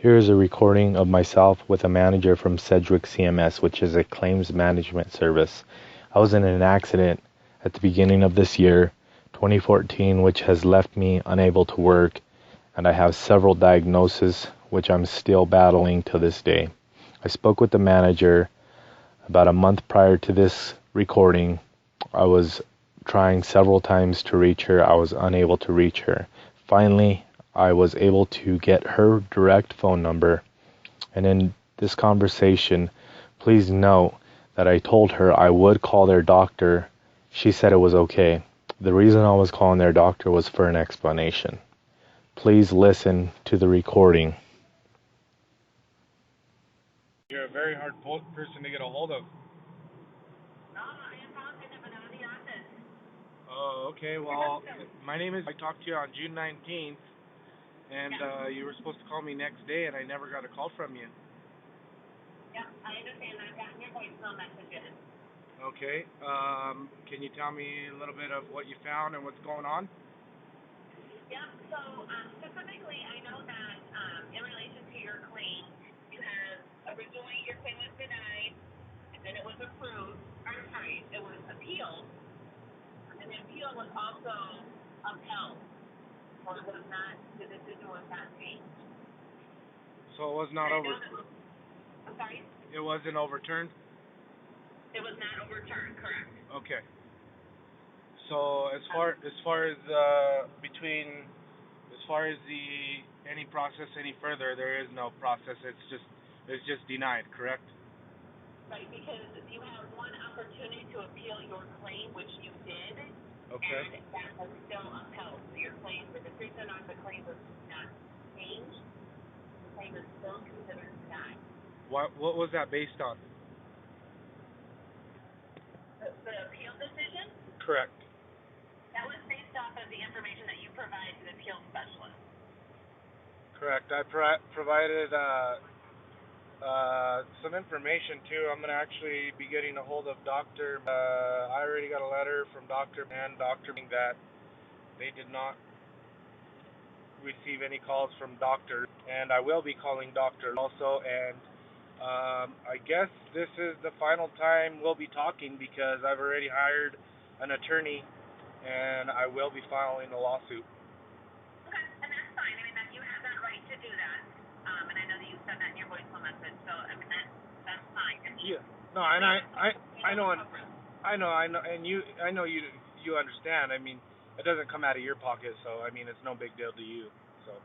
Here is a recording of myself with a manager from Sedgwick CMS, which is a claims management service. I was in an accident at the beginning of this year, 2014, which has left me unable to work, and I have several diagnoses which I'm still battling to this day. I spoke with the manager about a month prior to this recording. I was trying several times to reach her. I was unable to reach her. Finally, I was able to get her direct phone number, and in this conversation, please note that I told her I would call their doctor. She said it was okay. The reason I was calling their doctor was for an explanation. Please listen to the recording. You're a very hard person to get a hold of. Oh, okay. Well, my name is. I talked to you on June 19th, and you were supposed to call me next day, and I never got a call from you. Yeah, I understand. I've gotten your voicemail messages. Okay. Can you tell me a little bit of what you found and what's going on? Yeah. So specifically, I know that in relation to your claim, you have originally your claim was denied, and then it was approved. Or sorry, it was appealed, and the appeal was also upheld. So it was not, the decision was not changed. So it was not over. I'm sorry? It wasn't overturned? It was not overturned, correct. Okay. So as far as any process any further, there is no process. It's just denied, correct? Right, because you have one opportunity to appeal your claim, which you did. Okay. And that was still upheld. So your claim, the decision on the claim was not changed. The claim is still considered denied. What was that based on? The appeal decision? Correct. That was based off of the information that you provided to the appeal specialist. Correct. I provided some information too. I'm gonna actually be getting a hold of Doctor. I already got a letter from Doctor saying that they did not receive any calls from doctors, and I will be calling Doctor also. And I guess this is the final time we'll be talking because I've already hired an attorney, and I will be filing a lawsuit. Okay, and that's fine. I mean, you have that right to do that. And I know that you said that in your voicemail message, so I mean that's fine. Yeah. No, and I know, and I know you understand. I mean, it doesn't come out of your pocket, so I mean, it's no big deal to you. So.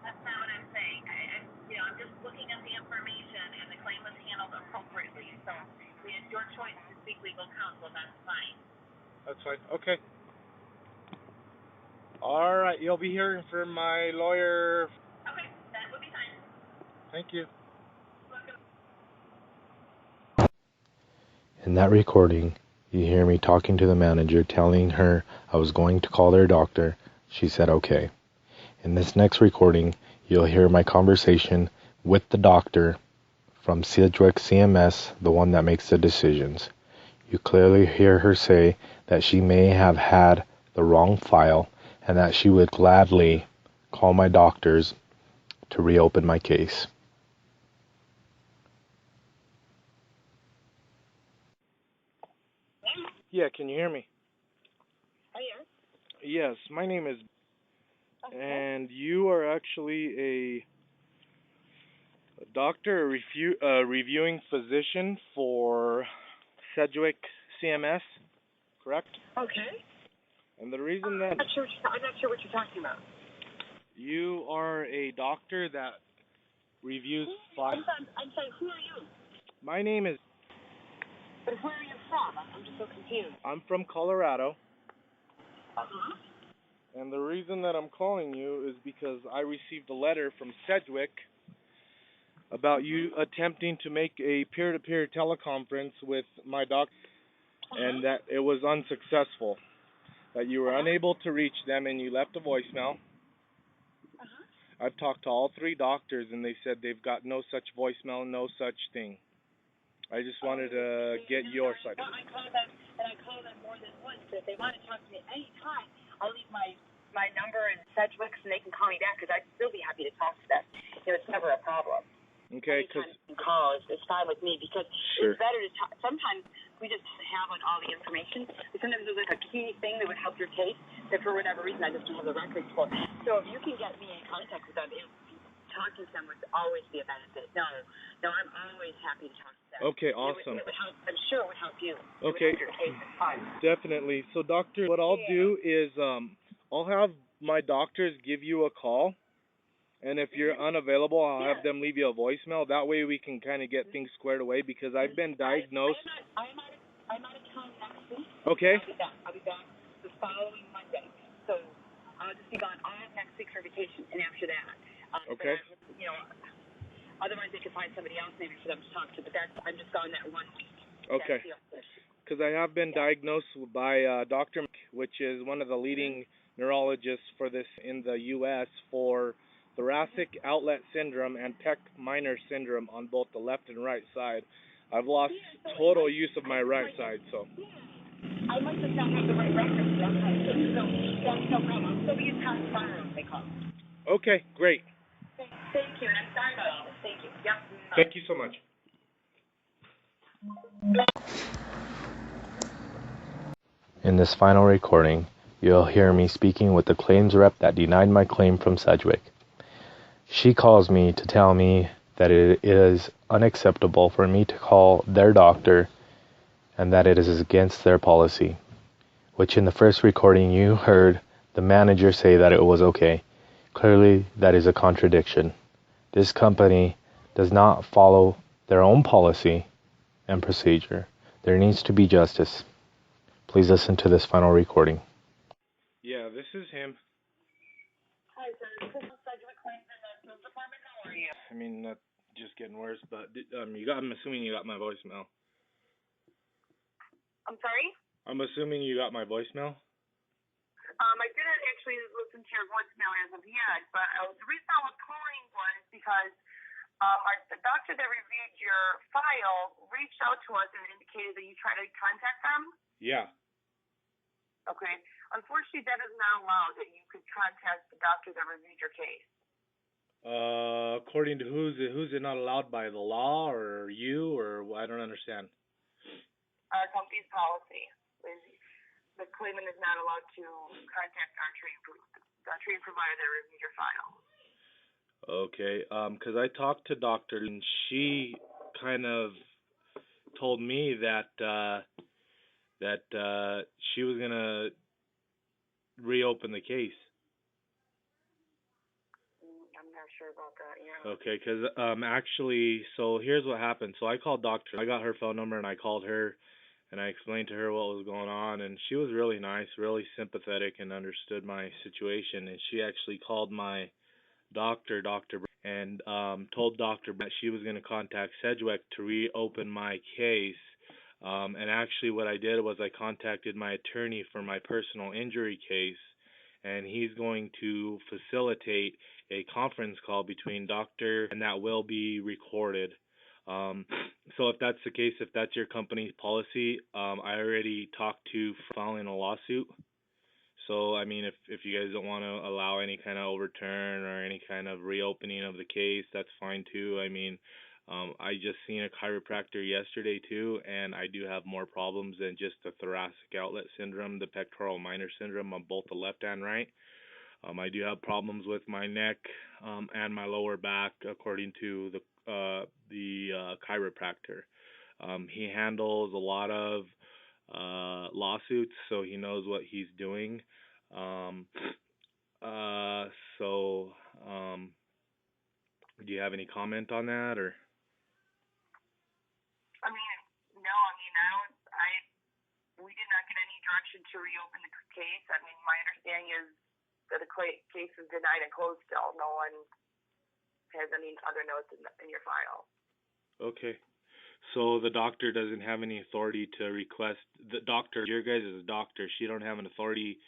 That's not what I'm saying. I'm just looking at the information, and the claim was handled appropriately. So it's your choice to seek legal counsel. That's fine. That's fine. Okay. All right. You'll be hearing from my lawyer. Okay, that would be fine. Thank you. In that recording, you hear me talking to the manager, telling her I was going to call their doctor. She said okay. In this next recording, you'll hear my conversation with the doctor from Sedgwick CMS, the one that makes the decisions. You clearly hear her say that she may have had the wrong file and that she would gladly call my doctors to reopen my case. Yeah, can you hear me? Oh, yes. Yes, my name is, Okay. and you are actually a doctor, a reviewing physician for Sedgwick CMS, correct? Okay. And the reason that I'm not sure what you're talking about. you are a doctor that reviews files. I'm sorry, who are you? My name is. But where are you from? I'm just so confused. I'm from Colorado. Uh-huh. And the reason that I'm calling you is because I received a letter from Sedgwick about you attempting to make a peer-to-peer teleconference with my doctor, and that it was unsuccessful, that you were unable to reach them, and you left a voicemail. I've talked to all three doctors, and they said they've got no such voicemail, no such thing. I just wanted to get your side. I called them more than once, but if they want to talk to me at any time, I'll leave my number in Sedgwick's, and they can call me back, because I'd still be happy to talk to them. never a problem. Okay, because anytime you can call, it's fine with me because sure. it's better to talk. Sometimes we just have all the information. But sometimes there's like a key thing that would help your case that for whatever reason I just don't have the records for. So if you can get me in contact with them, talking to them would always be a benefit. No, I'm always happy to talk to them. Okay, awesome. It would help. I'm sure it would help you. Okay, Your case is fine. definitely. So, doctor, what I'll do is I'll have my doctors give you a call. And if you're unavailable, I'll have them leave you a voicemail. That way we can kind of get things squared away because I've been diagnosed. I'm out of town next week. Okay. I'll be back the following Monday. So I'll just be gone all of next week for vacation and after that. Okay. But otherwise they could find somebody else maybe for them to talk to. But I'm just gone that 1 week. Okay. Because I have been diagnosed by Dr. which is one of the leading neurologists for this in the U.S. for thoracic outlet syndrome and pec minor syndrome on both the left and right side. I've lost total use of my right side, so. I must have not had the right records. That's no problem. I'll still be in town tomorrow if they call. Okay, great. Thank you, and I'm sorry about all this. Thank you. Yep. Thank you so much. In this final recording, you'll hear me speaking with the claims rep that denied my claim from Sedgwick. She calls me to tell me that it is unacceptable for me to call their doctor and that it is against their policy, which in the first recording you heard the manager say that it was okay. Clearly, that is a contradiction. This company does not follow their own policy and procedure. There needs to be justice. Please listen to this final recording. Yeah, this is him. Hi, sir. This is Sedgwick Claims in the Sales Department. How are you? I mean, that's just getting worse, but I'm assuming you got my voicemail. I'm sorry? I'm assuming you got my voicemail? I didn't actually listen to your voicemail as of yet, but the reason I was calling was because the doctor that reviewed your file reached out to us and indicated that you tried to contact them? Yeah. Okay. Unfortunately, that is not allowed, that you could contact the doctor that reviewed your case. According to who's it not allowed by the law or you or I don't understand. Company's policy. The claimant is not allowed to contact our treatment provider that reviewed your file. Okay, because I talked to Doctor and she kind of told me that she was gonna reopen the case. I'm not sure about that. Yeah. Okay, because actually, so here's what happened. So I called Doctor. I got her phone number and I called her. And I explained to her what was going on, and she was really nice, really sympathetic, and understood my situation. And she actually called my doctor, and told Dr. that she was going to contact Sedgwick to reopen my case. And actually what I did was I contacted my attorney for my personal injury case, and he's going to facilitate a conference call between Doctor, and that will be recorded. So if that's the case, if that's your company's policy, I already talked to filing a lawsuit. So, I mean, if you guys don't want to allow any kind of overturn or any kind of reopening of the case, that's fine too. I mean, I just seen a chiropractor yesterday too, and I do have more problems than just the thoracic outlet syndrome, the pectoral minor syndrome on both the left and right. I do have problems with my neck and my lower back, according to the chiropractor. He handles a lot of lawsuits, so he knows what he's doing. Do you have any comment on that, or? I mean, no. I mean, we did not get any direction to reopen the case. I mean, my understanding is that the case is denied and closed still. No one has any other notes in your file. Okay. So the doctor doesn't have any authority to request, the doctor, your guys' doctor, she don't have an authority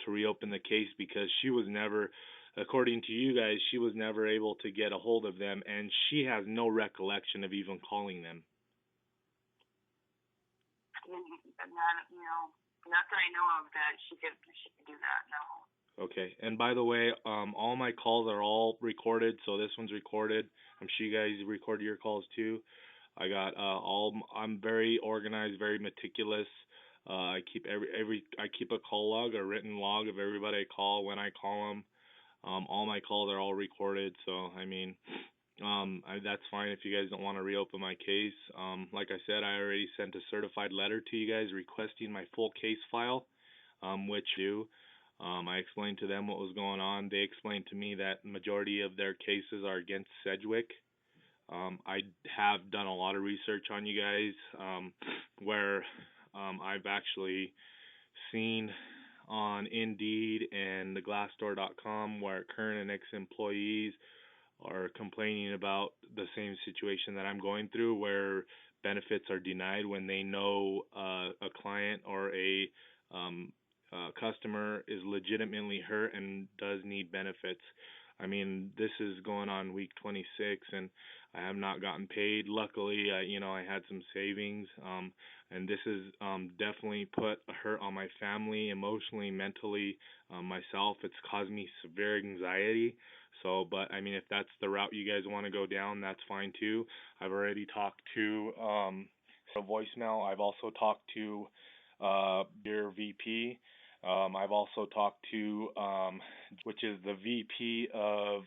to reopen the case because she was never, according to you guys, she was never able to get a hold of them, and she has no recollection of even calling them. Not that I know of that she could do that, no. Okay. And by the way, all my calls are all recorded, so this one's recorded. I'm sure you guys record your calls too. I got I'm very organized, very meticulous. I keep I keep a call log, a written log of everybody I call when I call them. All my calls are all recorded, so I mean, that's fine if you guys don't want to reopen my case. Like I said, I already sent a certified letter to you guys requesting my full case file, which you. I explained to them what was going on. They explained to me that majority of their cases are against Sedgwick. I have done a lot of research on you guys, where I've actually seen on Indeed and the Glassdoor.com where current and ex-employees are complaining about the same situation that I'm going through, where benefits are denied when they know a client or customer is legitimately hurt and does need benefits. I mean, this is going on week 26, and I have not gotten paid. Luckily, I had some savings, and this has definitely put a hurt on my family, emotionally, mentally, myself. It's caused me severe anxiety. So, but I mean, if that's the route you guys want to go down, that's fine too. I've already talked to a voicemail. I've also talked to your VP. I've also talked to which is the VP of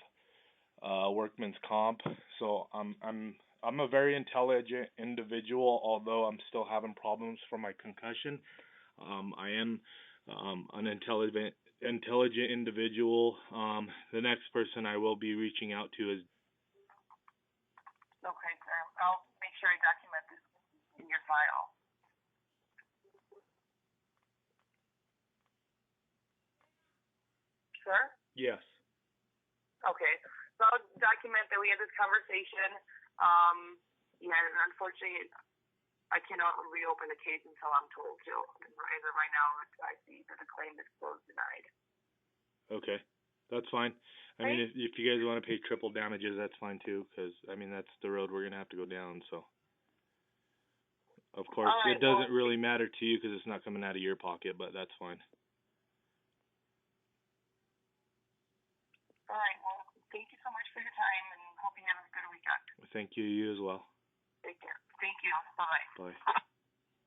Workman's Comp. So I'm a very intelligent individual, although I'm still having problems from my concussion. I am an intelligent individual. The next person I will be reaching out to is. Okay, sir. I'll make sure I document this in your file. Sir? Yes. Okay. So I'll document that we had this conversation. And unfortunately, I cannot reopen the case until I'm told to. And as of right now, I see that the claim is closed denied. Okay. That's fine. I mean, if you guys want to pay triple damages, that's fine too, because I mean that's the road we're gonna have to go down. So, of course, it doesn't really matter to you because it's not coming out of your pocket, but that's fine. All right. Well, thank you so much for your time, and hope you have a good weekend. Thank you. You as well. Take care. Thank you. Bye. Bye.